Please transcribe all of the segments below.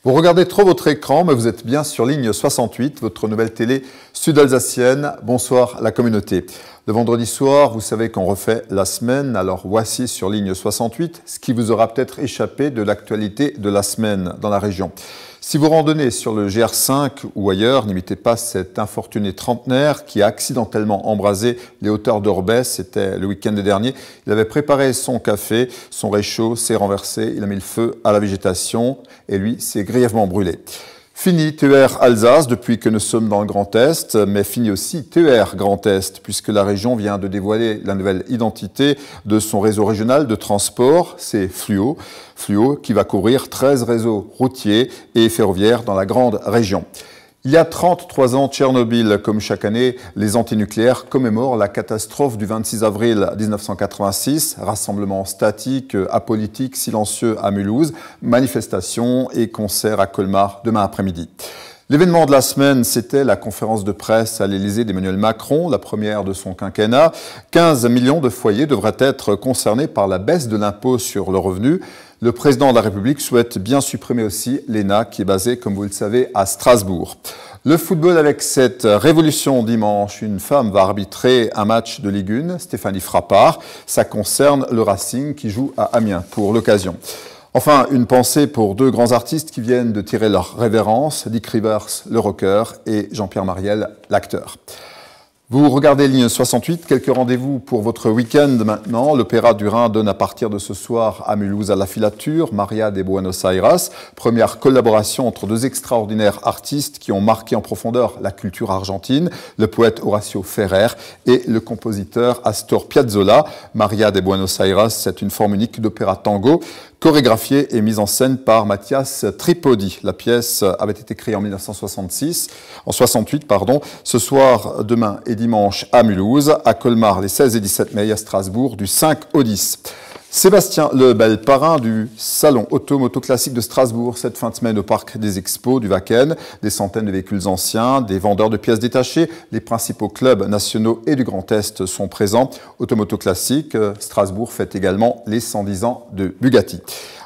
Vous regardez trop votre écran, mais vous êtes bien sur ligne 68, votre nouvelle télé sud-alsacienne. Bonsoir la communauté. Le vendredi soir, vous savez qu'on refait la semaine, alors voici sur ligne 68 ce qui vous aura peut-être échappé de l'actualité de la semaine dans la région. Si vous randonnez sur le GR5 ou ailleurs, n'imitez pas cet infortuné trentenaire qui a accidentellement embrasé les hauteurs d'Orbès. C'était le week-end dernier. Il avait préparé son café, son réchaud s'est renversé, il a mis le feu à la végétation et lui s'est grièvement brûlé. Fini TER Alsace depuis que nous sommes dans le Grand Est, mais fini aussi TER Grand Est puisque la région vient de dévoiler la nouvelle identité de son réseau régional de transport, c'est Fluo. Fluo qui va couvrir 13 réseaux routiers et ferroviaires dans la grande région. Il y a 33 ans, Tchernobyl, comme chaque année, les antinucléaires commémorent la catastrophe du 26 avril 1986, rassemblement statique, apolitique, silencieux à Mulhouse, manifestations et concerts à Colmar demain après-midi. L'événement de la semaine, c'était la conférence de presse à l'Élysée d'Emmanuel Macron, la première de son quinquennat. 15 millions de foyers devraient être concernés par la baisse de l'impôt sur le revenu. Le président de la République souhaite bien supprimer aussi l'ENA qui est basée, comme vous le savez, à Strasbourg. Le football avec cette révolution dimanche. Une femme va arbitrer un match de Ligue 1, Stéphanie Frappard. Ça concerne le Racing qui joue à Amiens pour l'occasion. Enfin, une pensée pour deux grands artistes qui viennent de tirer leur révérence, Dick Rivers, le rocker, et Jean-Pierre Mariel, l'acteur. Vous regardez ligne 68, quelques rendez-vous pour votre week-end maintenant. L'Opéra du Rhin donne à partir de ce soir à Mulhouse à la filature, Maria de Buenos Aires. Première collaboration entre deux extraordinaires artistes qui ont marqué en profondeur la culture argentine, le poète Horacio Ferrer et le compositeur Astor Piazzolla. Maria de Buenos Aires, c'est une forme unique d'opéra tango, chorégraphiée et mise en scène par Mathias Tripodi. La pièce avait été créée en 1968. Ce soir, demain et dimanche à Mulhouse, à Colmar les 16 et 17 mai, à Strasbourg du 5 au 10. Sébastien Lebel, parrain du salon auto-moto classique de Strasbourg, cette fin de semaine au parc des expos du Wacken. Des centaines de véhicules anciens, des vendeurs de pièces détachées, les principaux clubs nationaux et du Grand Est sont présents. Automoto classique, Strasbourg fête également les 110 ans de Bugatti.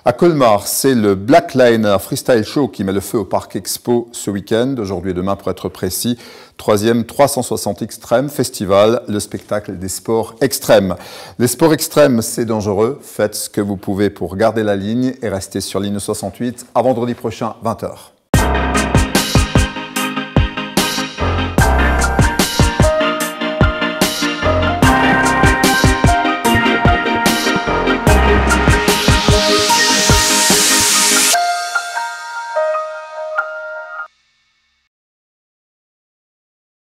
À Colmar, c'est le Black Liner Freestyle Show qui met le feu au Parc Expo ce week-end, aujourd'hui et demain pour être précis. Troisième 360 Extrême Festival, le spectacle des sports extrêmes. Les sports extrêmes, c'est dangereux. Faites ce que vous pouvez pour garder la ligne et rester sur ligne 68 à vendredi prochain, 20 h.